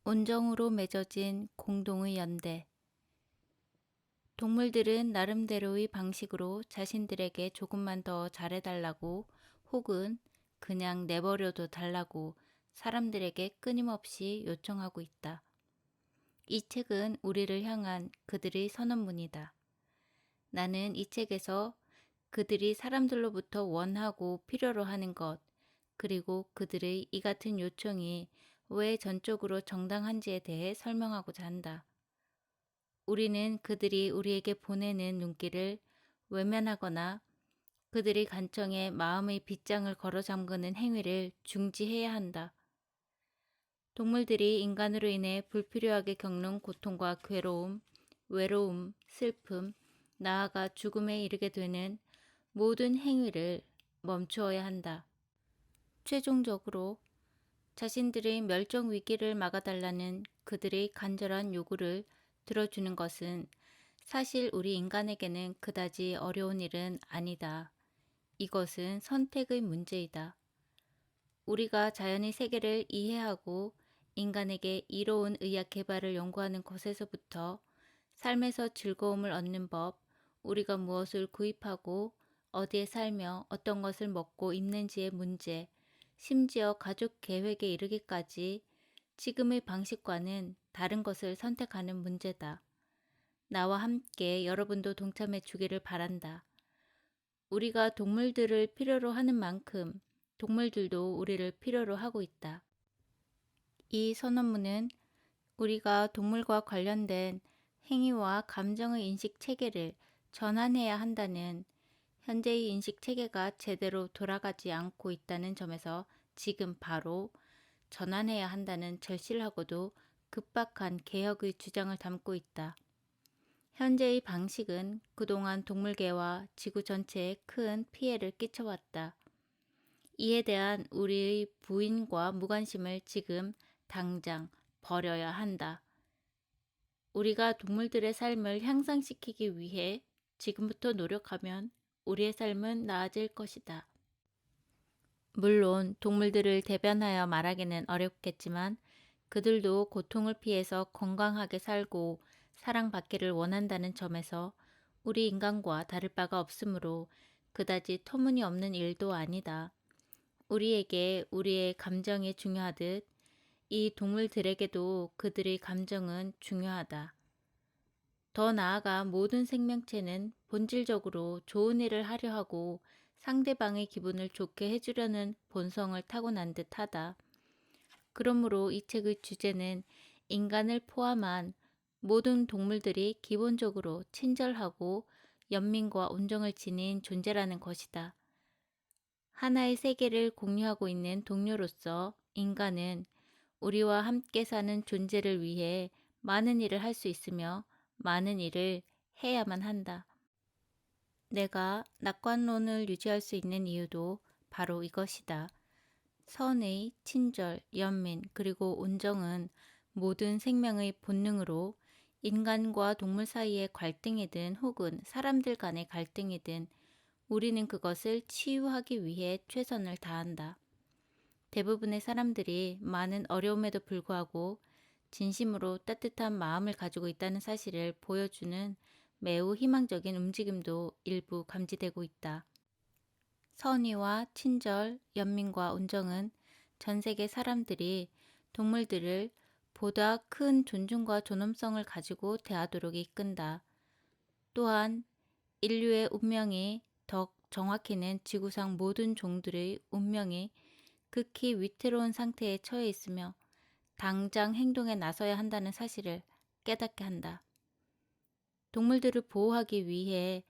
온정으로 맺어진 공동의 연대. 동물들은 나름대로의 방식으로 자신들에게 조금만 더 잘해달라고 혹은 그냥 내버려둬 달라고 사람들에게 끊임없이 요청하고 있다. 이 책은 우리를 향한 그들의 선언문이다. 나는 이 책에서 그들이 사람들로부터 원하고 필요로 하는 것, 그리고 그들의 이 같은 요청이 왜 전적으로 정당한지에 대해 설명하고자 한다. 우리는 그들이 우리에게 보내는 눈길을 외면하거나 그들의 간청에 마음의 빗장을 걸어 잠그는 행위를 중지해야 한다. 동물들이 인간으로 인해 불필요하게 겪는 고통과 괴로움, 외로움, 슬픔, 나아가 죽음에 이르게 되는 모든 행위를 멈추어야 한다. 최종적으로 자신들의 멸종 위기를 막아달라는 그들의 간절한 요구를 들어주는 것은 사실 우리 인간에게는 그다지 어려운 일은 아니다. 이것은 선택의 문제이다. 우리가 자연의 세계를 이해하고 인간에게 이로운 의학 개발을 연구하는 것에서부터 삶에서 즐거움을 얻는 법, 우리가 무엇을 구입하고 어디에 살며 어떤 것을 먹고 입는지의 문제, 심지어 가족 계획에 이르기까지 지금의 방식과는 다른 것을 선택하는 문제다. 나와 함께 여러분도 동참해 주기를 바란다. 우리가 동물들을 필요로 하는 만큼 동물들도 우리를 필요로 하고 있다. 이 선언문은 우리가 동물과 관련된 행위와 감정의 인식 체계를 전환해야 한다는 현재의 인식 체계가 제대로 돌아가지 않고 있다는 점에서 지금 바로 전환해야 한다는 절실하고도 급박한 개혁의 주장을 담고 있다. 현재의 방식은 그동안 동물계와 지구 전체에 큰 피해를 끼쳐왔다. 이에 대한 우리의 부인과 무관심을 지금 당장 버려야 한다. 우리가 동물들의 삶을 향상시키기 위해 지금부터 노력하면 우리의 삶은 나아질 것이다. 물론 동물들을 대변하여 말하기는 어렵겠지만 그들도 고통을 피해서 건강하게 살고 사랑받기를 원한다는 점에서 우리 인간과 다를 바가 없으므로 그다지 터무니없는 일도 아니다. 우리에게 우리의 감정이 중요하듯 이 동물들에게도 그들의 감정은 중요하다. 더 나아가 모든 생명체는 본질적으로 좋은 일을 하려 하고 상대방의 기분을 좋게 해주려는 본성을 타고난 듯하다. 그러므로 이 책의 주제는 인간을 포함한 모든 동물들이 기본적으로 친절하고 연민과 온정을 지닌 존재라는 것이다. 하나의 세계를 공유하고 있는 동료로서 인간은 우리와 함께 사는 존재를 위해 많은 일을 할 수 있으며 많은 일을 해야만 한다. 내가 낙관론을 유지할 수 있는 이유도 바로 이것이다. 선의, 친절, 연민, 그리고 온정은 모든 생명의 본능으로 인간과 동물 사이의 갈등이든 혹은 사람들 간의 갈등이든 우리는 그것을 치유하기 위해 최선을 다한다. 대부분의 사람들이 많은 어려움에도 불구하고 진심으로 따뜻한 마음을 가지고 있다는 사실을 보여주는 매우 희망적인 움직임도 일부 감지되고 있다. 선의와 친절, 연민과 온정은 전 세계 사람들이 동물들을 보다 큰 존중과 존엄성을 가지고 대하도록 이끈다. 또한 인류의 운명이 더 정확히는 지구상 모든 종들의 운명이 극히 위태로운 상태에 처해 있으며 당장 행동에 나서야 한다는 사실을 깨닫게 한다. 동물들을 보호하기 위해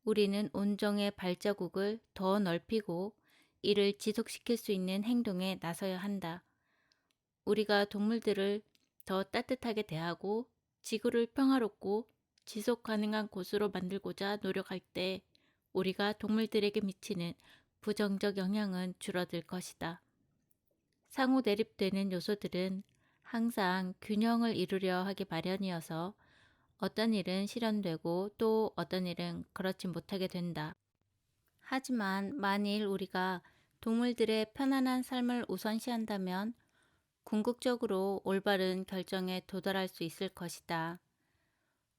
우리는 온정의 발자국을 더 넓히고 이를 지속시킬 수 있는 행동에 나서야 한다. 우리가 동물들을 더 따뜻하게 대하고 지구를 평화롭고 지속 가능한 곳으로 만들고자 노력할 때 우리가 동물들에게 미치는 부정적 영향은 줄어들 것이다. 상호 대립되는 요소들은 항상 균형을 이루려 하기 마련이어서 어떤 일은 실현되고 또 어떤 일은 그렇지 못하게 된다. 하지만 만일 우리가 동물들의 편안한 삶을 우선시한다면 궁극적으로 올바른 결정에 도달할 수 있을 것이다.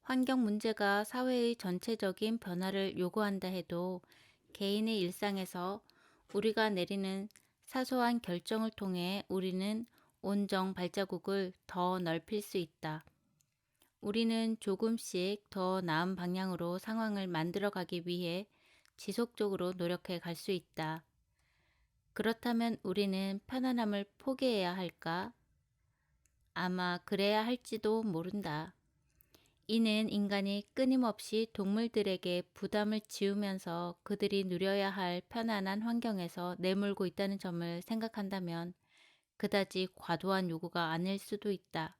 환경 문제가 사회의 전체적인 변화를 요구한다 해도 개인의 일상에서 우리가 내리는 사소한 결정을 통해 우리는 온정 발자국을 더 넓힐 수 있다. 우리는 조금씩 더 나은 방향으로 상황을 만들어가기 위해 지속적으로 노력해 갈 수 있다. 그렇다면 우리는 편안함을 포기해야 할까? 아마 그래야 할지도 모른다. 이는 인간이 끊임없이 동물들에게 부담을 지우면서 그들이 누려야 할 편안한 환경에서 내몰고 있다는 점을 생각한다면 그다지 과도한 요구가 아닐 수도 있다.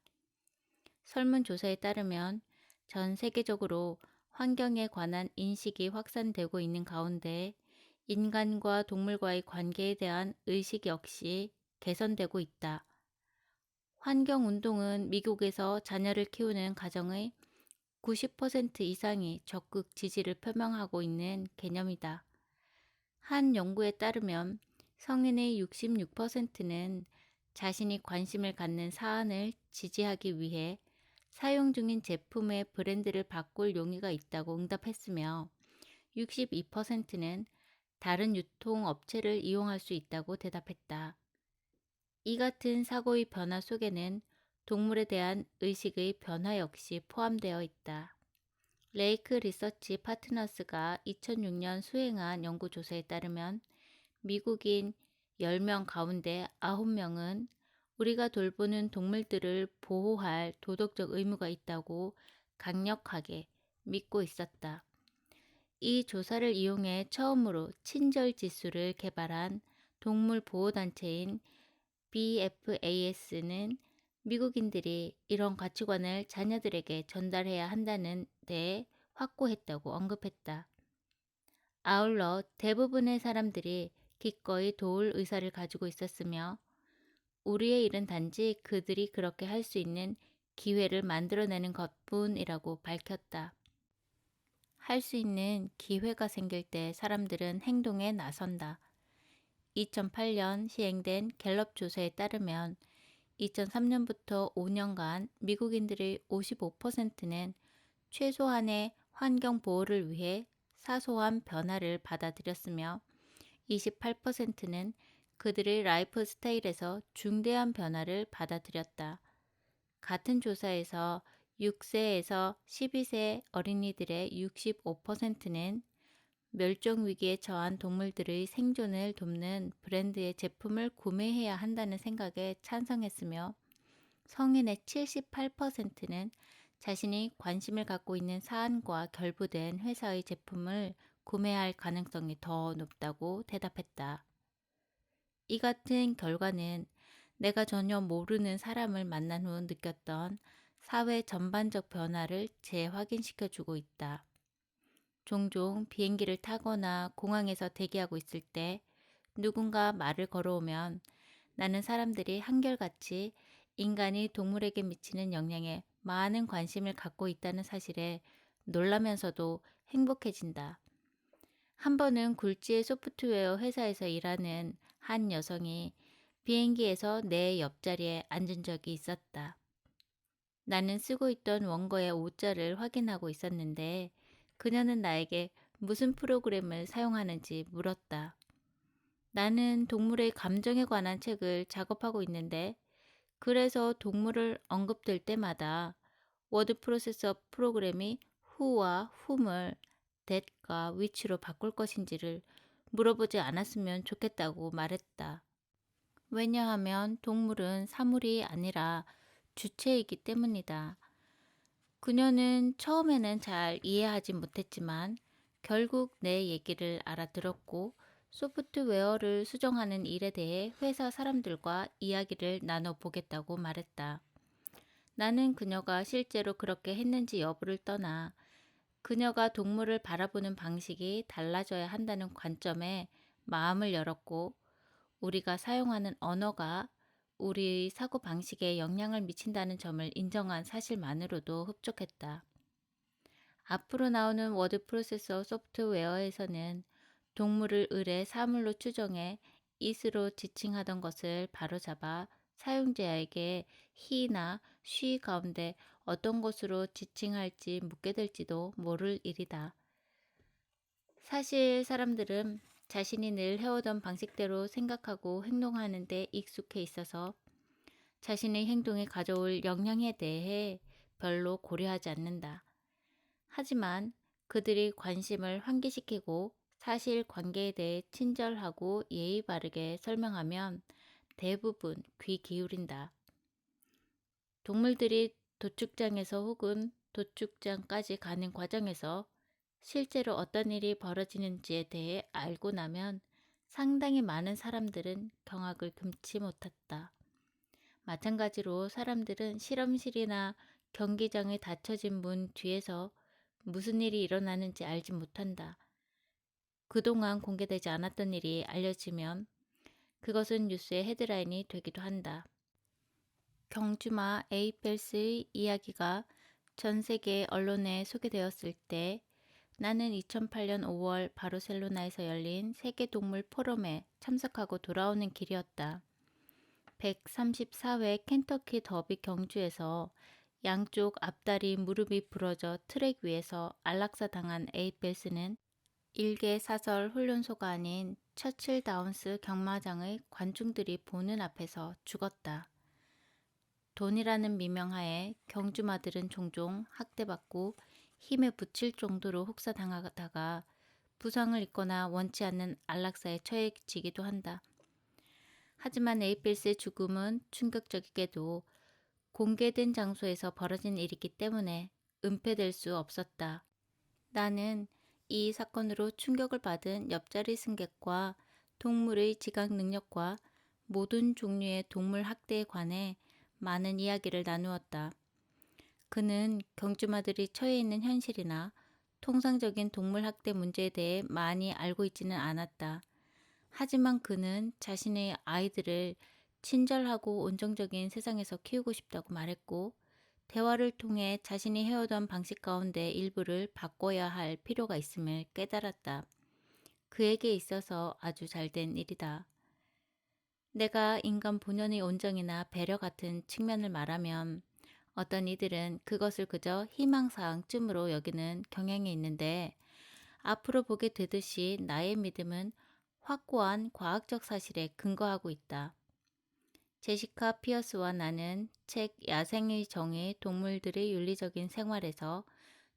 설문조사에 따르면 전 세계적으로 환경에 관한 인식이 확산되고 있는 가운데 인간과 동물과의 관계에 대한 의식 역시 개선되고 있다. 환경운동은 미국에서 자녀를 키우는 가정의 90% 이상이 적극 지지를 표명하고 있는 개념이다. 한 연구에 따르면 성인의 66%는 자신이 관심을 갖는 사안을 지지하기 위해 사용 중인 제품의 브랜드를 바꿀 용의가 있다고 응답했으며 62%는 다른 유통업체를 이용할 수 있다고 대답했다. 이 같은 사고의 변화 속에는 동물에 대한 의식의 변화 역시 포함되어 있다. 레이크 리서치 파트너스가 2006년 수행한 연구조사에 따르면 미국인 10명 가운데 9명은 우리가 돌보는 동물들을 보호할 도덕적 의무가 있다고 강력하게 믿고 있었다. 이 조사를 이용해 처음으로 친절 지수를 개발한 동물 보호단체인 BFAS는 미국인들이 이런 가치관을 자녀들에게 전달해야 한다는 데 확고했다고 언급했다. 아울러 대부분의 사람들이 기꺼이 도울 의사를 가지고 있었으며 우리의 일은 단지 그들이 그렇게 할 수 있는 기회를 만들어내는 것뿐이라고 밝혔다. 할 수 있는 기회가 생길 때 사람들은 행동에 나선다. 2008년 시행된 갤럽 조사에 따르면 2003년부터 5년간 미국인들의 55%는 최소한의 환경 보호를 위해 사소한 변화를 받아들였으며 28%는 그들의 라이프 스타일에서 중대한 변화를 받아들였다. 같은 조사에서 6세에서 12세 어린이들의 65%는 멸종 위기에 처한 동물들의 생존을 돕는 브랜드의 제품을 구매해야 한다는 생각에 찬성했으며 성인의 78%는 자신이 관심을 갖고 있는 사안과 결부된 회사의 제품을 구매할 가능성이 더 높다고 대답했다. 이 같은 결과는 내가 전혀 모르는 사람을 만난 후 느꼈던 사회 전반적 변화를 재확인시켜주고 있다. 종종 비행기를 타거나 공항에서 대기하고 있을 때 누군가 말을 걸어오면 나는 사람들이 한결같이 인간이 동물에게 미치는 영향에 많은 관심을 갖고 있다는 사실에 놀라면서도 행복해진다. 한 번은 굴지의 소프트웨어 회사에서 일하는 한 여성이 비행기에서 내 옆자리에 앉은 적이 있었다. 나는 쓰고 있던 원고의 오자를 확인하고 있었는데 그녀는 나에게 무슨 프로그램을 사용하는지 물었다. 나는 동물의 감정에 관한 책을 작업하고 있는데 그래서 동물을 언급될 때마다 워드 프로세서 프로그램이 who와 whom을 that과 which로 바꿀 것인지를 물어보지 않았으면 좋겠다고 말했다. 왜냐하면 동물은 사물이 아니라 주체이기 때문이다. 그녀는 처음에는 잘 이해하지 못했지만 결국 내 얘기를 알아들었고 소프트웨어를 수정하는 일에 대해 회사 사람들과 이야기를 나눠보겠다고 말했다. 나는 그녀가 실제로 그렇게 했는지 여부를 떠나 그녀가 동물을 바라보는 방식이 달라져야 한다는 관점에 마음을 열었고 우리가 사용하는 언어가 우리의 사고방식에 영향을 미친다는 점을 인정한 사실만으로도 흡족했다. 앞으로 나오는 워드 프로세서 소프트웨어에서는 동물을 을의 사물로 추정해 it으로 지칭하던 것을 바로잡아 사용자에게 he나 she 가운데 어떤 것으로 지칭할지 묻게 될지도 모를 일이다. 사실 사람들은 자신이 늘 해오던 방식대로 생각하고 행동하는 데 익숙해 있어서 자신의 행동이 가져올 영향에 대해 별로 고려하지 않는다. 하지만 그들이 관심을 환기시키고 사실 관계에 대해 친절하고 예의 바르게 설명하면 대부분 귀 기울인다. 동물들이 도축장에서 혹은 도축장까지 가는 과정에서 실제로 어떤 일이 벌어지는지에 대해 알고 나면 상당히 많은 사람들은 경악을 금치 못했다. 마찬가지로 사람들은 실험실이나 경기장에 닫혀진 문 뒤에서 무슨 일이 일어나는지 알지 못한다. 그동안 공개되지 않았던 일이 알려지면 그것은 뉴스의 헤드라인이 되기도 한다. 경주마 에이펠스의 이야기가 전 세계 언론에 소개되었을 때 나는 2008년 5월 바르셀로나에서 열린 세계동물 포럼에 참석하고 돌아오는 길이었다. 134회 켄터키 더비 경주에서 양쪽 앞다리 무릎이 부러져 트랙 위에서 안락사 당한 에이펠스는 일개 사설 훈련소가 아닌 처칠 다운스 경마장의 관중들이 보는 앞에서 죽었다. 돈이라는 미명하에 경주마들은 종종 학대받고 힘에 부칠 정도로 혹사당하다가 부상을 입거나 원치 않는 안락사에 처해지기도 한다. 하지만 에이필스의 죽음은 충격적이게도 공개된 장소에서 벌어진 일이기 때문에 은폐될 수 없었다. 나는 이 사건으로 충격을 받은 옆자리 승객과 동물의 지각 능력과 모든 종류의 동물 학대에 관해 많은 이야기를 나누었다. 그는 경주마들이 처해 있는 현실이나 통상적인 동물 학대 문제에 대해 많이 알고 있지는 않았다. 하지만 그는 자신의 아이들을 친절하고 온정적인 세상에서 키우고 싶다고 말했고, 대화를 통해 자신이 해오던 방식 가운데 일부를 바꿔야 할 필요가 있음을 깨달았다. 그에게 있어서 아주 잘된 일이다. 내가 인간 본연의 온정이나 배려 같은 측면을 말하면 어떤 이들은 그것을 그저 희망사항쯤으로 여기는 경향이 있는데, 앞으로 보게 되듯이 나의 믿음은 확고한 과학적 사실에 근거하고 있다. 제시카 피어스와 나는 책 야생의 정의 동물들의 윤리적인 생활에서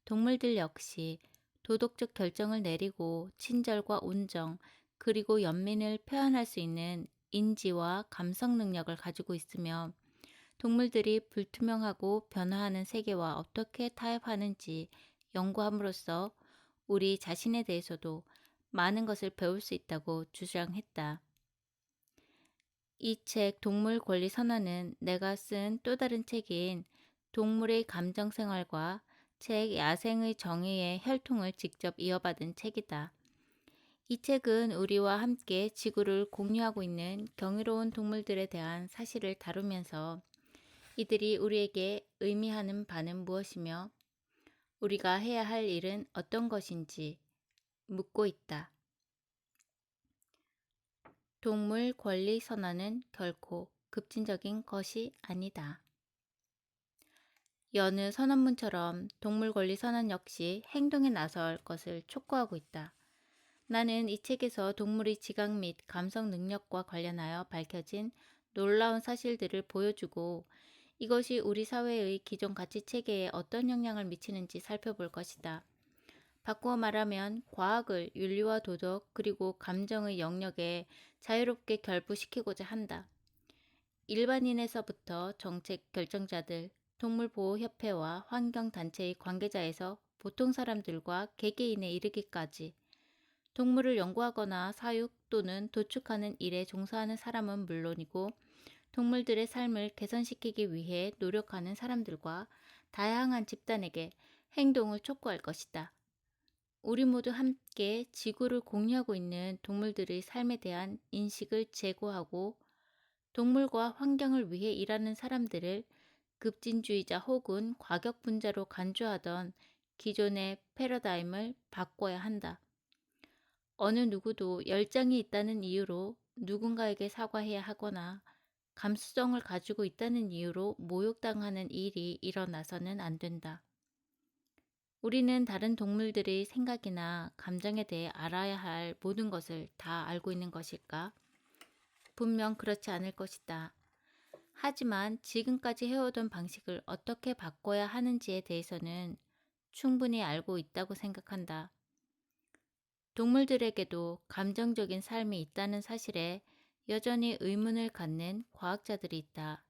동물들 역시 도덕적 결정을 내리고 친절과 온정 그리고 연민을 표현할 수 있는 인지와 감성 능력을 가지고 있으며 동물들이 불투명하고 변화하는 세계와 어떻게 타협하는지 연구함으로써 우리 자신에 대해서도 많은 것을 배울 수 있다고 주장했다. 이 책 동물 권리 선언은 내가 쓴 또 다른 책인 동물의 감정 생활과 책 야생의 정의의 혈통을 직접 이어받은 책이다. 이 책은 우리와 함께 지구를 공유하고 있는 경이로운 동물들에 대한 사실을 다루면서 이들이 우리에게 의미하는 바는 무엇이며 우리가 해야 할 일은 어떤 것인지 묻고 있다. 동물 권리 선언은 결코 급진적인 것이 아니다. 여느 선언문처럼 동물 권리 선언 역시 행동에 나설 것을 촉구하고 있다. 나는 이 책에서 동물의 지각 및 감성 능력과 관련하여 밝혀진 놀라운 사실들을 보여주고 이것이 우리 사회의 기존 가치 체계에 어떤 영향을 미치는지 살펴볼 것이다. 바꾸어 말하면 과학을 윤리와 도덕 그리고 감정의 영역에 자유롭게 결부시키고자 한다. 일반인에서부터 정책 결정자들, 동물보호협회와 환경단체의 관계자에서 보통 사람들과 개개인에 이르기까지 동물을 연구하거나 사육 또는 도축하는 일에 종사하는 사람은 물론이고 동물들의 삶을 개선시키기 위해 노력하는 사람들과 다양한 집단에게 행동을 촉구할 것이다. 우리 모두 함께 지구를 공유하고 있는 동물들의 삶에 대한 인식을 제고하고 동물과 환경을 위해 일하는 사람들을 급진주의자 혹은 과격분자로 간주하던 기존의 패러다임을 바꿔야 한다. 어느 누구도 열정이 있다는 이유로 누군가에게 사과해야 하거나 감수성을 가지고 있다는 이유로 모욕당하는 일이 일어나서는 안 된다. 우리는 다른 동물들의 생각이나 감정에 대해 알아야 할 모든 것을 다 알고 있는 것일까? 분명 그렇지 않을 것이다. 하지만 지금까지 해오던 방식을 어떻게 바꿔야 하는지에 대해서는 충분히 알고 있다고 생각한다. 동물들에게도 감정적인 삶이 있다는 사실에 여전히 의문을 갖는 과학자들이 있다.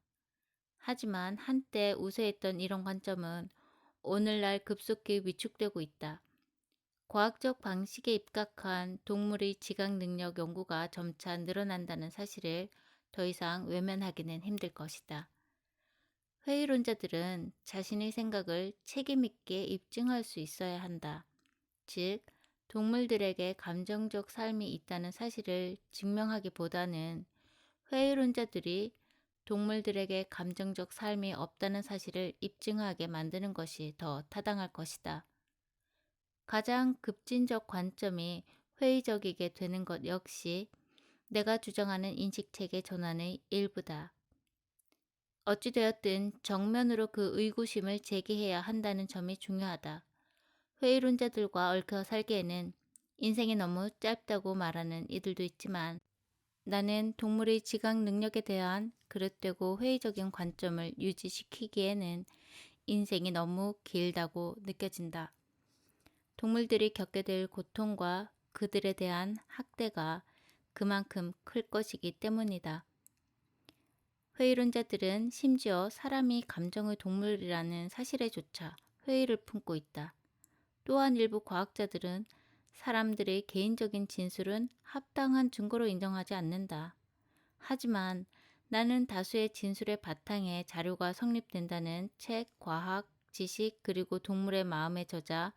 하지만 한때 우세했던 이런 관점은 오늘날 급속히 위축되고 있다. 과학적 방식에 입각한 동물의 지각 능력 연구가 점차 늘어난다는 사실을 더 이상 외면하기는 힘들 것이다. 회의론자들은 자신의 생각을 책임있게 입증할 수 있어야 한다. 즉, 동물들에게 감정적 삶이 있다는 사실을 증명하기보다는 회의론자들이 동물들에게 감정적 삶이 없다는 사실을 입증하게 만드는 것이 더 타당할 것이다. 가장 급진적 관점이 회의적이게 되는 것 역시 내가 주장하는 인식체계 전환의 일부다. 어찌되었든 정면으로 그 의구심을 제기해야 한다는 점이 중요하다. 회의론자들과 얽혀 살기에는 인생이 너무 짧다고 말하는 이들도 있지만 나는 동물의 지각 능력에 대한 그릇되고 회의적인 관점을 유지시키기에는 인생이 너무 길다고 느껴진다. 동물들이 겪게 될 고통과 그들에 대한 학대가 그만큼 클 것이기 때문이다. 회의론자들은 심지어 사람이 감정의 동물이라는 사실에조차 회의를 품고 있다. 또한 일부 과학자들은 사람들의 개인적인 진술은 합당한 증거로 인정하지 않는다. 하지만 나는 다수의 진술의 바탕에 자료가 성립된다는 책, 과학, 지식 그리고 동물의 마음의 저자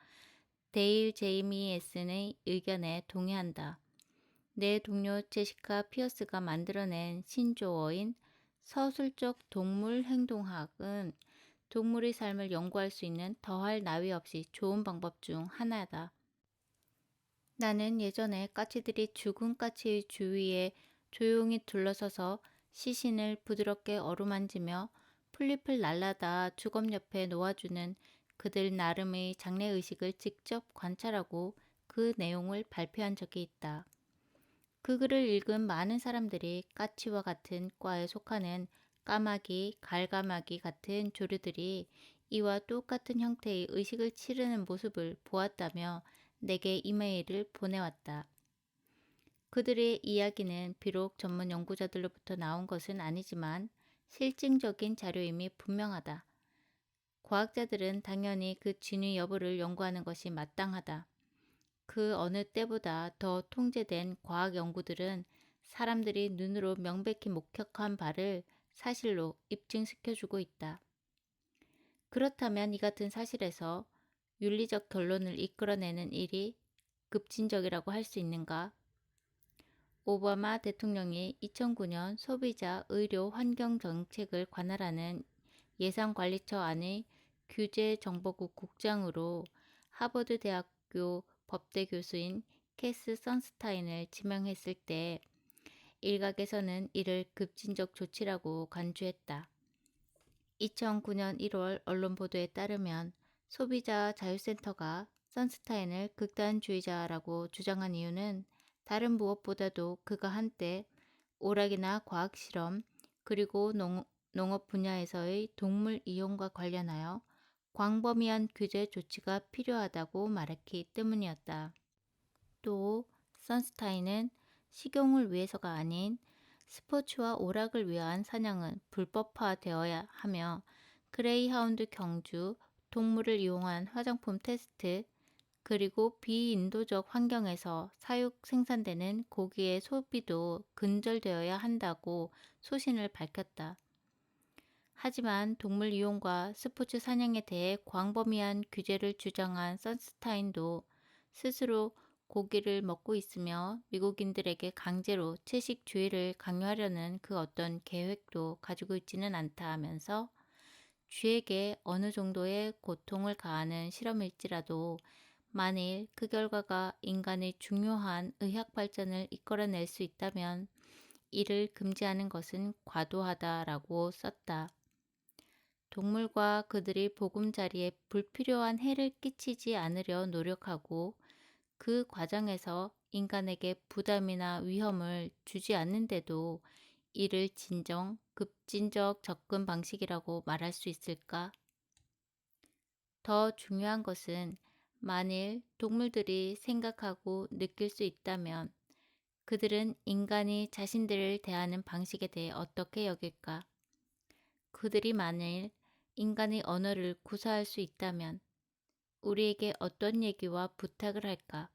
데일 제이미에슨의 의견에 동의한다. 내 동료 제시카 피어스가 만들어낸 신조어인 서술적 동물 행동학은 동물의 삶을 연구할 수 있는 더할 나위 없이 좋은 방법 중 하나다. 나는 예전에 까치들이 죽은 까치의 주위에 조용히 둘러서서 시신을 부드럽게 어루만지며 풀잎을 날라다 주검 옆에 놓아주는 그들 나름의 장례의식을 직접 관찰하고 그 내용을 발표한 적이 있다. 그 글을 읽은 많은 사람들이 까치와 같은 과에 속하는 까마귀, 갈가마귀 같은 조류들이 이와 똑같은 형태의 의식을 치르는 모습을 보았다며 내게 이메일을 보내왔다. 그들의 이야기는 비록 전문 연구자들로부터 나온 것은 아니지만 실증적인 자료임이 분명하다. 과학자들은 당연히 그 진위 여부를 연구하는 것이 마땅하다. 그 어느 때보다 더 통제된 과학 연구들은 사람들이 눈으로 명백히 목격한 바를 사실로 입증시켜주고 있다. 그렇다면 이 같은 사실에서 윤리적 결론을 이끌어내는 일이 급진적이라고 할 수 있는가? 오바마 대통령이 2009년 소비자 의료 환경 정책을 관할하는 예산관리처 안의 규제정보국 국장으로 하버드 대학교 법대 교수인 캐스 선스타인을 지명했을 때 일각에서는 이를 급진적 조치라고 간주했다. 2009년 1월 언론 보도에 따르면 소비자 자유센터가 선스타인을 극단주의자라고 주장한 이유는 다른 무엇보다도 그가 한때 오락이나 과학실험 그리고 농업 분야에서의 동물 이용과 관련하여 광범위한 규제 조치가 필요하다고 말했기 때문이었다. 또 선스타인은 식용을 위해서가 아닌 스포츠와 오락을 위한 사냥은 불법화되어야 하며 그레이하운드 경주, 동물을 이용한 화장품 테스트, 그리고 비인도적 환경에서 사육 생산되는 고기의 소비도 근절되어야 한다고 소신을 밝혔다. 하지만 동물 이용과 스포츠 사냥에 대해 광범위한 규제를 주장한 선스타인도 스스로 고기를 먹고 있으며 미국인들에게 강제로 채식주의를 강요하려는 그 어떤 계획도 가지고 있지는 않다 하면서 쥐에게 어느 정도의 고통을 가하는 실험일지라도 만일 그 결과가 인간의 중요한 의학 발전을 이끌어낼 수 있다면 이를 금지하는 것은 과도하다라고 썼다. 동물과 그들이 보금자리에 불필요한 해를 끼치지 않으려 노력하고 그 과정에서 인간에게 부담이나 위험을 주지 않는데도 이를 진정, 급진적 접근 방식이라고 말할 수 있을까? 더 중요한 것은 만일 동물들이 생각하고 느낄 수 있다면 그들은 인간이 자신들을 대하는 방식에 대해 어떻게 여길까? 그들이 만일 인간의 언어를 구사할 수 있다면 우리에게 어떤 얘기와 부탁을 할까?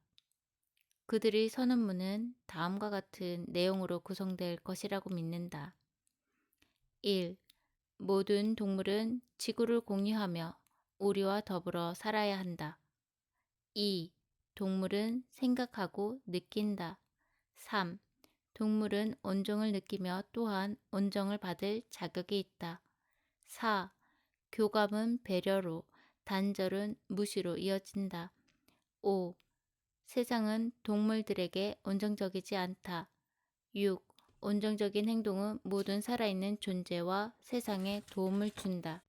그들의 선언문은 다음과 같은 내용으로 구성될 것이라고 믿는다. 1. 모든 동물은 지구를 공유하며 우리와 더불어 살아야 한다. 2. 동물은 생각하고 느낀다. 3. 동물은 온정을 느끼며 또한 온정을 받을 자격이 있다. 4. 교감은 배려로, 단절은 무시로 이어진다. 5. 세상은 동물들에게 온정적이지 않다. 6. 온정적인 행동은 모든 살아있는 존재와 세상에 도움을 준다.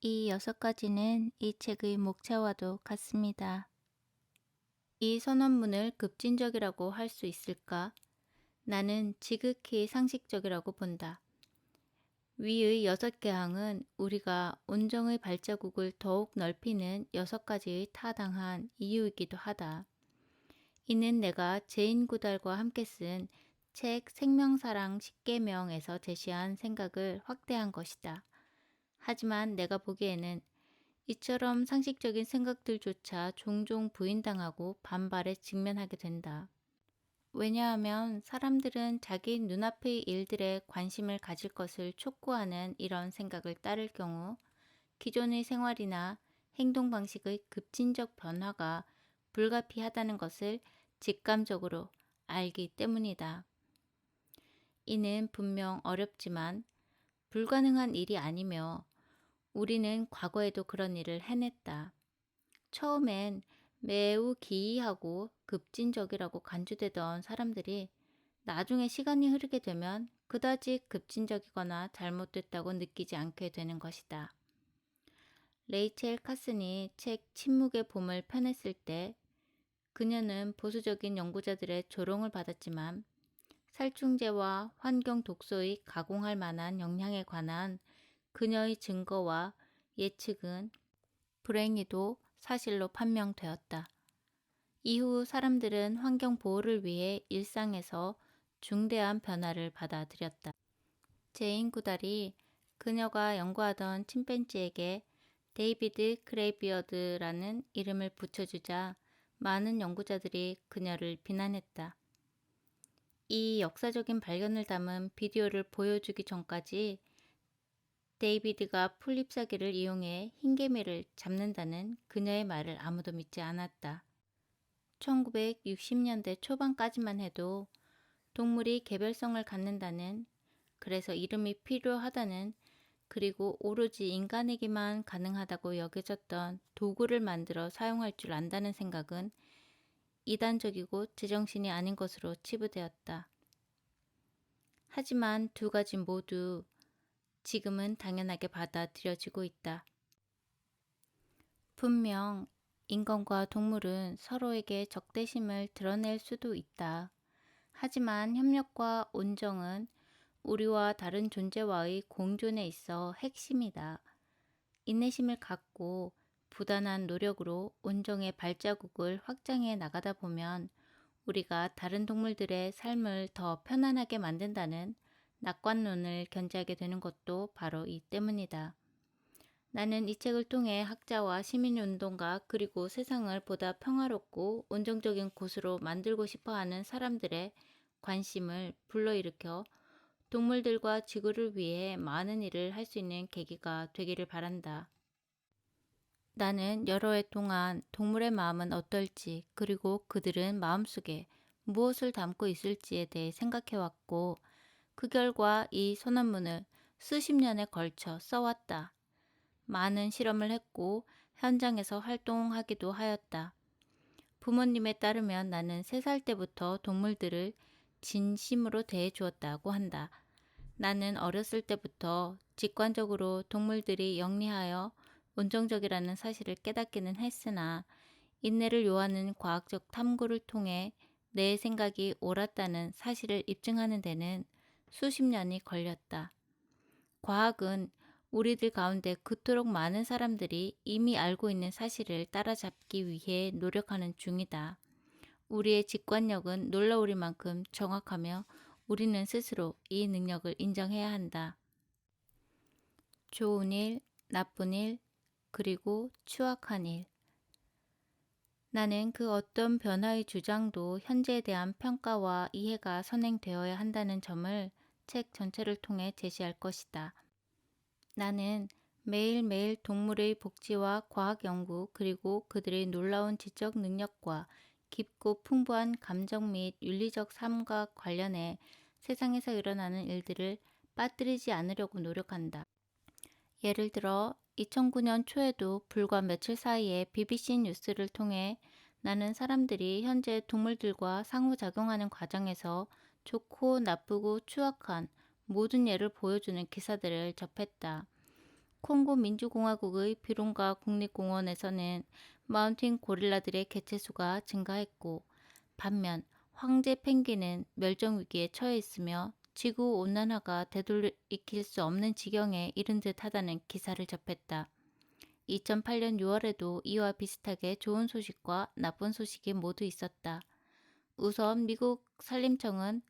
이 6가지는 이 책의 목차와도 같습니다. 이 선언문을 급진적이라고 할 수 있을까? 나는 지극히 상식적이라고 본다. 위의 6개 항은 우리가 온정의 발자국을 더욱 넓히는 6가지의 타당한 이유이기도 하다. 이는 내가 제인구달과 함께 쓴 책 생명사랑 10계명에서 제시한 생각을 확대한 것이다. 하지만 내가 보기에는 이처럼 상식적인 생각들조차 종종 부인당하고 반발에 직면하게 된다. 왜냐하면 사람들은 자기 눈앞의 일들에 관심을 가질 것을 촉구하는 이런 생각을 따를 경우 기존의 생활이나 행동 방식의 급진적 변화가 불가피하다는 것을 직감적으로 알기 때문이다. 이는 분명 어렵지만 불가능한 일이 아니며 우리는 과거에도 그런 일을 해냈다. 처음엔 매우 기이하고 급진적이라고 간주되던 사람들이 나중에 시간이 흐르게 되면 그다지 급진적이거나 잘못됐다고 느끼지 않게 되는 것이다. 레이첼 카슨이 책 침묵의 봄을 펴냈을 때 그녀는 보수적인 연구자들의 조롱을 받았지만 살충제와 환경 독소의 가공할 만한 영향에 관한 그녀의 증거와 예측은 불행히도 사실로 판명되었다. 이후 사람들은 환경 보호를 위해 일상에서 중대한 변화를 받아들였다. 제인 구달이 그녀가 연구하던 침팬지에게 데이비드 크레이비어드라는 이름을 붙여주자 많은 연구자들이 그녀를 비난했다. 이 역사적인 발견을 담은 비디오를 보여주기 전까지 데이비드가 풀잎사기를 이용해 흰개미를 잡는다는 그녀의 말을 아무도 믿지 않았다. 1960년대 초반까지만 해도 동물이 개별성을 갖는다는, 그래서 이름이 필요하다는, 그리고 오로지 인간에게만 가능하다고 여겨졌던 도구를 만들어 사용할 줄 안다는 생각은 이단적이고 제정신이 아닌 것으로 치부되었다. 하지만 2가지 모두 지금은 당연하게 받아들여지고 있다. 분명 인간과 동물은 서로에게 적대심을 드러낼 수도 있다. 하지만 협력과 온정은 우리와 다른 존재와의 공존에 있어 핵심이다. 인내심을 갖고 부단한 노력으로 온정의 발자국을 확장해 나가다 보면 우리가 다른 동물들의 삶을 더 편안하게 만든다는 낙관론을 견지하게 되는 것도 바로 이 때문이다. 나는 이 책을 통해 학자와 시민운동가 그리고 세상을 보다 평화롭고 온정적인 곳으로 만들고 싶어하는 사람들의 관심을 불러일으켜 동물들과 지구를 위해 많은 일을 할 수 있는 계기가 되기를 바란다. 나는 여러 해 동안 동물의 마음은 어떨지 그리고 그들은 마음속에 무엇을 담고 있을지에 대해 생각해왔고 그 결과 이 선언문을 수십 년에 걸쳐 써왔다. 많은 실험을 했고 현장에서 활동하기도 하였다. 부모님에 따르면 나는 3살 때부터 동물들을 진심으로 대해 주었다고 한다. 나는 어렸을 때부터 직관적으로 동물들이 영리하여 온정적이라는 사실을 깨닫기는 했으나 인내를 요하는 과학적 탐구를 통해 내 생각이 옳았다는 사실을 입증하는 데는 수십 년이 걸렸다. 과학은 우리들 가운데 그토록 많은 사람들이 이미 알고 있는 사실을 따라잡기 위해 노력하는 중이다. 우리의 직관력은 놀라우리만큼 정확하며 우리는 스스로 이 능력을 인정해야 한다. 좋은 일, 나쁜 일, 그리고 추악한 일. 나는 그 어떤 변화의 주장도 현재에 대한 평가와 이해가 선행되어야 한다는 점을 책 전체를 통해 제시할 것이다. 나는 매일매일 동물의 복지와 과학 연구 그리고 그들의 놀라운 지적 능력과 깊고 풍부한 감정 및 윤리적 삶과 관련해 세상에서 일어나는 일들을 빠뜨리지 않으려고 노력한다. 예를 들어 2009년 초에도 불과 며칠 사이에 BBC 뉴스를 통해 나는 사람들이 현재 동물들과 상호작용하는 과정에서 좋고 나쁘고 추악한 모든 예를 보여주는 기사들을 접했다. 콩고 민주공화국의 비론가 국립공원에서는 마운틴 고릴라들의 개체수가 증가했고, 반면 황제 펭귄은 멸종위기에 처해 있으며 지구온난화가 되돌이킬 수 없는 지경에 이른 듯하다는 기사를 접했다. 2008년 6월에도 이와 비슷하게 좋은 소식과 나쁜 소식이 모두 있었다. 우선 미국 산림청은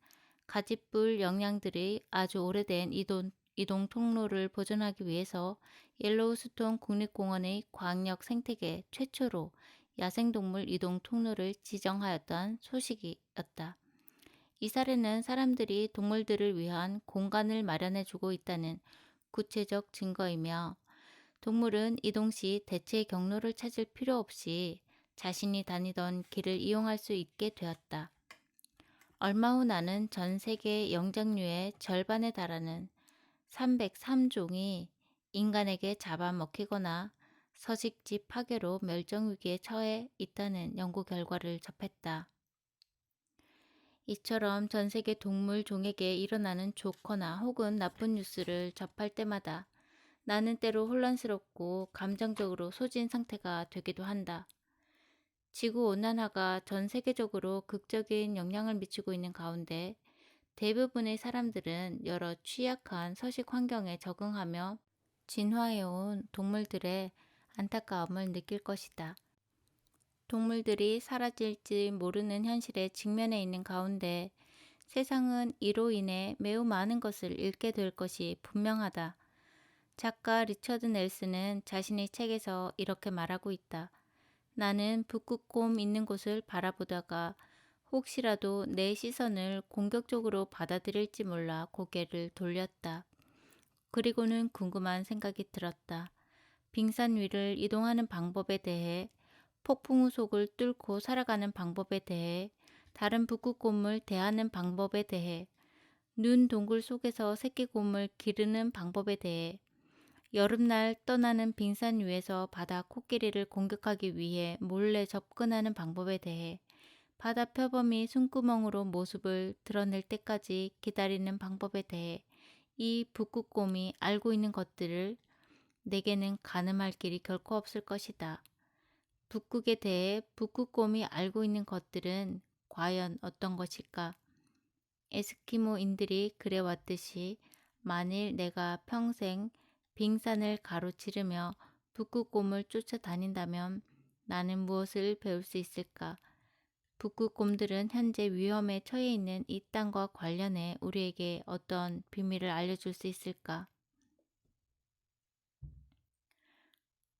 가지뿔 영양들의 아주 오래된 이동 통로를 보존하기 위해서 옐로우스톤 국립공원의 광역 생태계 최초로 야생동물 이동 통로를 지정하였다는 소식이었다. 이 사례는 사람들이 동물들을 위한 공간을 마련해주고 있다는 구체적 증거이며, 동물은 이동 시 대체 경로를 찾을 필요 없이 자신이 다니던 길을 이용할 수 있게 되었다. 얼마 후 나는 전 세계 영장류의 절반에 달하는 303종이 인간에게 잡아먹히거나 서식지 파괴로 멸종위기에 처해 있다는 연구 결과를 접했다. 이처럼 전 세계 동물 종에게 일어나는 좋거나 혹은 나쁜 뉴스를 접할 때마다 나는 때로 혼란스럽고 감정적으로 소진 상태가 되기도 한다. 지구온난화가 전 세계적으로 극적인 영향을 미치고 있는 가운데 대부분의 사람들은 여러 취약한 서식 환경에 적응하며 진화해온 동물들의 안타까움을 느낄 것이다. 동물들이 사라질지 모르는 현실에 직면해 있는 가운데 세상은 이로 인해 매우 많은 것을 잃게 될 것이 분명하다. 작가 리처드 넬슨은 자신의 책에서 이렇게 말하고 있다. 나는 북극곰 있는 곳을 바라보다가 혹시라도 내 시선을 공격적으로 받아들일지 몰라 고개를 돌렸다. 그리고는 궁금한 생각이 들었다. 빙산 위를 이동하는 방법에 대해, 폭풍우 속을 뚫고 살아가는 방법에 대해, 다른 북극곰을 대하는 방법에 대해, 눈 동굴 속에서 새끼곰을 기르는 방법에 대해, 여름날 떠나는 빙산 위에서 바다 코끼리를 공격하기 위해 몰래 접근하는 방법에 대해, 바다 표범이 숨구멍으로 모습을 드러낼 때까지 기다리는 방법에 대해 이 북극곰이 알고 있는 것들을 내게는 가늠할 길이 결코 없을 것이다. 북극에 대해 북극곰이 알고 있는 것들은 과연 어떤 것일까? 에스키모인들이 그래왔듯이 만일 내가 평생 빙산을 가로지르며 북극곰을 쫓아다닌다면 나는 무엇을 배울 수 있을까? 북극곰들은 현재 위험에 처해 있는 이 땅과 관련해 우리에게 어떤 비밀을 알려줄 수 있을까?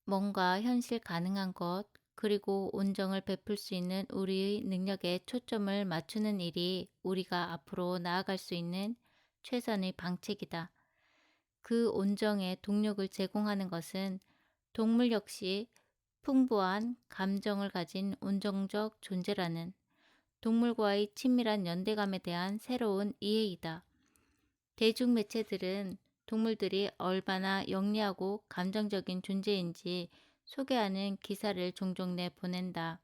뭔가 현실 가능한 것, 그리고 온정을 베풀 수 있는 우리의 능력에 초점을 맞추는 일이 우리가 앞으로 나아갈 수 있는 최선의 방책이다. 그 온정에 동력을 제공하는 것은 동물 역시 풍부한 감정을 가진 온정적 존재라는 동물과의 친밀한 연대감에 대한 새로운 이해이다. 대중매체들은 동물들이 얼마나 영리하고 감정적인 존재인지 소개하는 기사를 종종 내보낸다.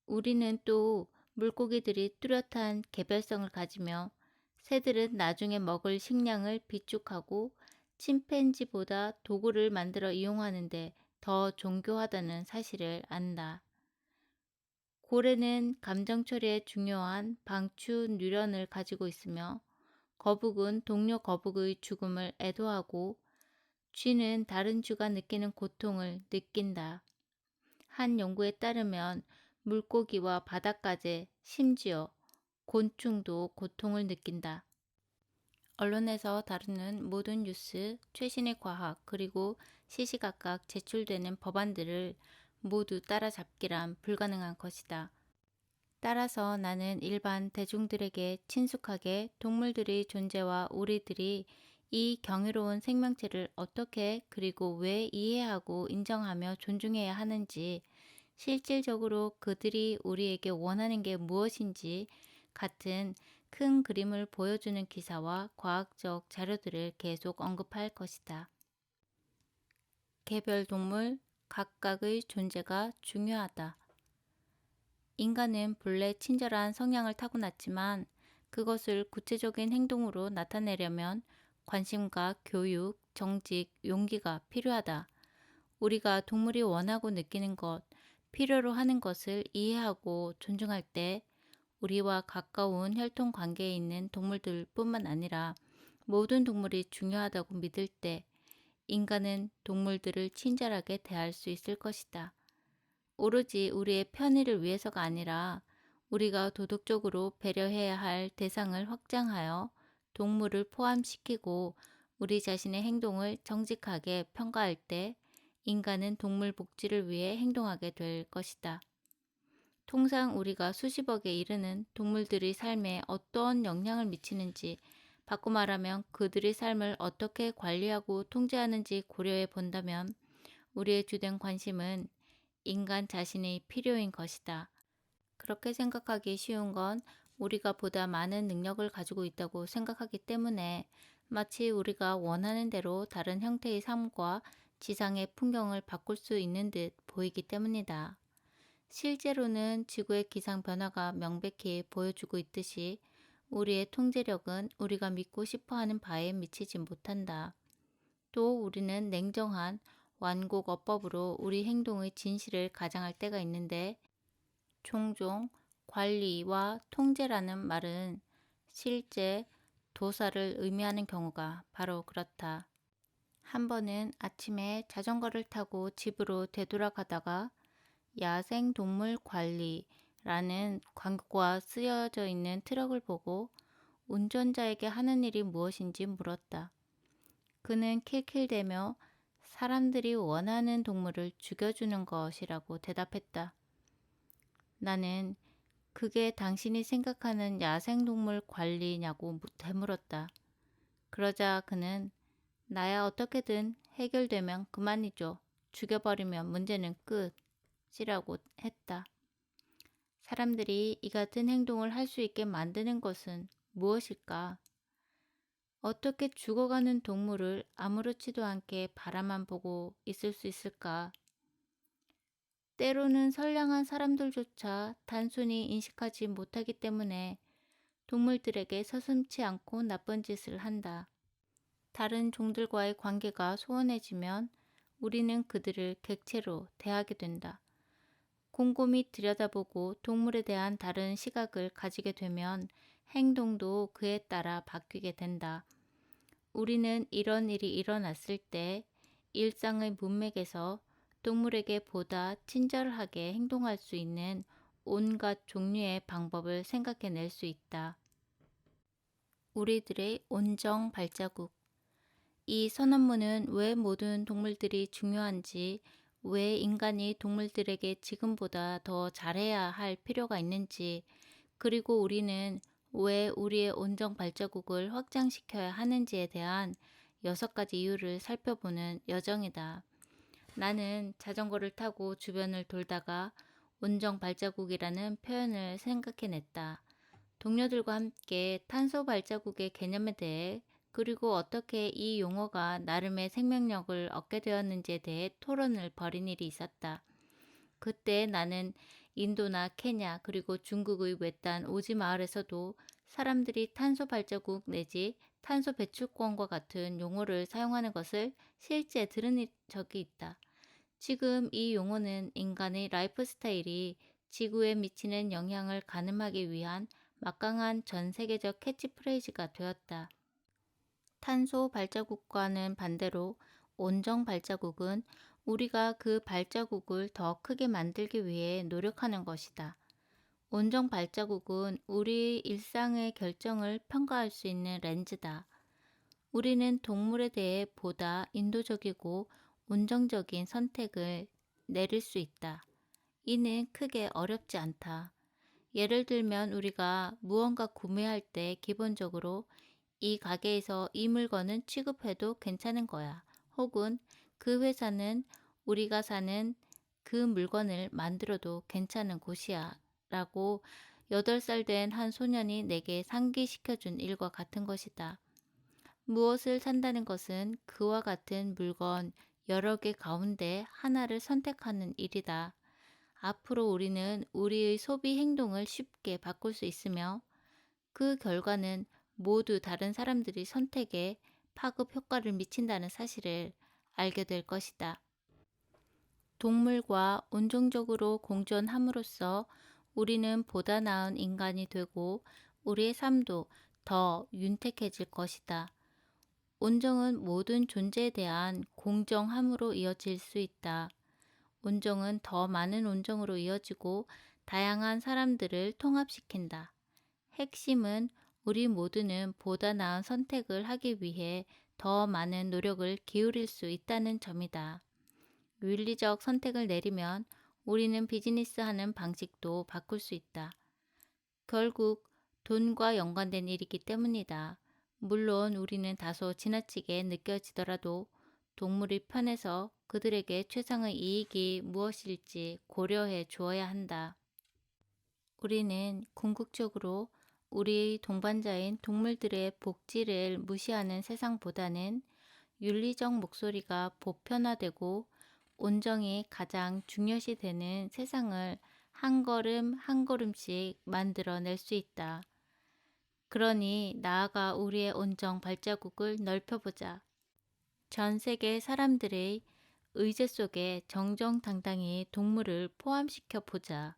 우리는 또 물고기들이 뚜렷한 개별성을 가지며 새들은 나중에 먹을 식량을 비축하고 침팬지보다 도구를 만들어 이용하는데 더 정교하다는 사실을 안다. 고래는 감정 처리에 중요한 방추 뉴런을 가지고 있으며 거북은 동료 거북의 죽음을 애도하고 쥐는 다른 쥐가 느끼는 고통을 느낀다. 한 연구에 따르면 물고기와 바닷가재, 심지어 곤충도 고통을 느낀다. 언론에서 다루는 모든 뉴스, 최신의 과학, 그리고 시시각각 제출되는 법안들을 모두 따라잡기란 불가능한 것이다. 따라서 나는 일반 대중들에게 친숙하게 동물들의 존재와 우리들이 이 경이로운 생명체를 어떻게 그리고 왜 이해하고 인정하며 존중해야 하는지, 실질적으로 그들이 우리에게 원하는 게 무엇인지 같은 큰 그림을 보여주는 기사와 과학적 자료들을 계속 언급할 것이다. 개별 동물 각각의 존재가 중요하다. 인간은 본래 친절한 성향을 타고났지만 그것을 구체적인 행동으로 나타내려면 관심과 교육, 정직, 용기가 필요하다. 우리가 동물이 원하고 느끼는 것, 필요로 하는 것을 이해하고 존중할 때 우리와 가까운 혈통 관계에 있는 동물들뿐만 아니라 모든 동물이 중요하다고 믿을 때 인간은 동물들을 친절하게 대할 수 있을 것이다. 오로지 우리의 편의를 위해서가 아니라 우리가 도덕적으로 배려해야 할 대상을 확장하여 동물을 포함시키고 우리 자신의 행동을 정직하게 평가할 때 인간은 동물 복지를 위해 행동하게 될 것이다. 통상 우리가 수십억에 이르는 동물들의 삶에 어떤 영향을 미치는지, 바꿔 말하면 그들의 삶을 어떻게 관리하고 통제하는지 고려해 본다면 우리의 주된 관심은 인간 자신의 필요인 것이다. 그렇게 생각하기 쉬운 건 우리가 보다 많은 능력을 가지고 있다고 생각하기 때문에 마치 우리가 원하는 대로 다른 형태의 삶과 지상의 풍경을 바꿀 수 있는 듯 보이기 때문이다. 실제로는 지구의 기상 변화가 명백히 보여주고 있듯이 우리의 통제력은 우리가 믿고 싶어하는 바에 미치지 못한다. 또 우리는 냉정한 완곡어법으로 우리 행동의 진실을 가장할 때가 있는데 종종 관리와 통제라는 말은 실제 도사를 의미하는 경우가 바로 그렇다. 한 번은 아침에 자전거를 타고 집으로 되돌아가다가 야생동물 관리라는 광고가 쓰여져 있는 트럭을 보고 운전자에게 하는 일이 무엇인지 물었다. 그는 킬킬대며 사람들이 원하는 동물을 죽여주는 것이라고 대답했다. 나는 그게 당신이 생각하는 야생동물 관리냐고 되물었다. 그러자 그는 나야 어떻게든 해결되면 그만이죠. 죽여버리면 문제는 끝이라고 했다. 사람들이 이 같은 행동을 할 수 있게 만드는 것은 무엇일까? 어떻게 죽어가는 동물을 아무렇지도 않게 바라만 보고 있을 수 있을까? 때로는 선량한 사람들조차 단순히 인식하지 못하기 때문에 동물들에게 서슴지 않고 나쁜 짓을 한다. 다른 종들과의 관계가 소원해지면 우리는 그들을 객체로 대하게 된다. 곰곰이 들여다보고 동물에 대한 다른 시각을 가지게 되면 행동도 그에 따라 바뀌게 된다. 우리는 이런 일이 일어났을 때 일상의 문맥에서 동물에게 보다 친절하게 행동할 수 있는 온갖 종류의 방법을 생각해낼 수 있다. 우리들의 온정 발자국. 이 선언문은 왜 모든 동물들이 중요한지, 왜 인간이 동물들에게 지금보다 더 잘해야 할 필요가 있는지, 그리고 우리는 왜 우리의 온정 발자국을 확장시켜야 하는지에 대한 6가지 이유를 살펴보는 여정이다. 나는 자전거를 타고 주변을 돌다가 온정 발자국이라는 표현을 생각해냈다. 동료들과 함께 탄소 발자국의 개념에 대해 그리고 어떻게 이 용어가 나름의 생명력을 얻게 되었는지에 대해 토론을 벌인 일이 있었다. 그때 나는 인도나 케냐 그리고 중국의 외딴 오지 마을에서도 사람들이 탄소 발자국 내지 탄소 배출권과 같은 용어를 사용하는 것을 실제 들은 적이 있다. 지금 이 용어는 인간의 라이프 스타일이 지구에 미치는 영향을 가늠하기 위한 막강한 전 세계적 캐치프레이즈가 되었다. 탄소 발자국과는 반대로 온정 발자국은 우리가 그 발자국을 더 크게 만들기 위해 노력하는 것이다. 온정 발자국은 우리 일상의 결정을 평가할 수 있는 렌즈다. 우리는 동물에 대해 보다 인도적이고 온정적인 선택을 내릴 수 있다. 이는 크게 어렵지 않다. 예를 들면 우리가 무언가 구매할 때 기본적으로 이 가게에서 이 물건은 취급해도 괜찮은 거야. 혹은 그 회사는 우리가 사는 그 물건을 만들어도 괜찮은 곳이야. 라고 8살 된 한 소년이 내게 상기시켜준 일과 같은 것이다. 무엇을 산다는 것은 그와 같은 물건 여러 개 가운데 하나를 선택하는 일이다. 앞으로 우리는 우리의 소비 행동을 쉽게 바꿀 수 있으며 그 결과는 모두 다른 사람들이 선택에 파급 효과를 미친다는 사실을 알게 될 것이다. 동물과 온종적으로 공존함으로써 우리는 보다 나은 인간이 되고 우리의 삶도 더 윤택해질 것이다. 온정은 모든 존재에 대한 공정함으로 이어질 수 있다. 온정은 더 많은 온정으로 이어지고 다양한 사람들을 통합시킨다. 핵심은 우리 모두는 보다 나은 선택을 하기 위해 더 많은 노력을 기울일 수 있다는 점이다. 윤리적 선택을 내리면 우리는 비즈니스 하는 방식도 바꿀 수 있다. 결국 돈과 연관된 일이기 때문이다. 물론 우리는 다소 지나치게 느껴지더라도 동물의 편에서 그들에게 최상의 이익이 무엇일지 고려해 주어야 한다. 우리는 궁극적으로 우리의 동반자인 동물들의 복지를 무시하는 세상보다는 윤리적 목소리가 보편화되고 온정이 가장 중요시 되는 세상을 한 걸음 한 걸음씩 만들어낼 수 있다. 그러니 나아가 우리의 온정 발자국을 넓혀보자. 전 세계 사람들의 의제 속에 정정당당히 동물을 포함시켜 보자.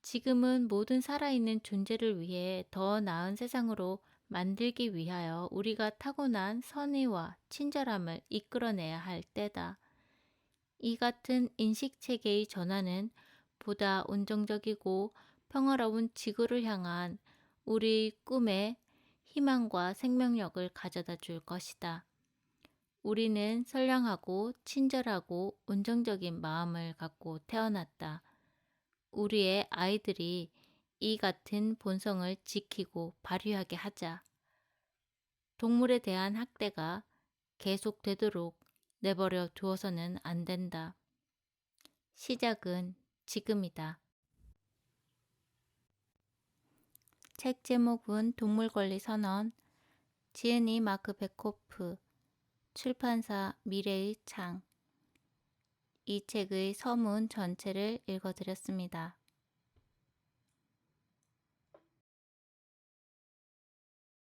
지금은 모든 살아있는 존재를 위해 더 나은 세상으로 만들기 위하여 우리가 타고난 선의와 친절함을 이끌어내야 할 때다. 이 같은 인식체계의 전환은 보다 온정적이고 평화로운 지구를 향한 우리 꿈에 희망과 생명력을 가져다 줄 것이다. 우리는 선량하고 친절하고 온정적인 마음을 갖고 태어났다. 우리의 아이들이 이 같은 본성을 지키고 발휘하게 하자. 동물에 대한 학대가 계속되도록 내버려 두어서는 안 된다. 시작은 지금이다. 책 제목은 동물권리 선언, 지은이 마크 베코프, 출판사 미래의 창. 이 책의 서문 전체를 읽어드렸습니다.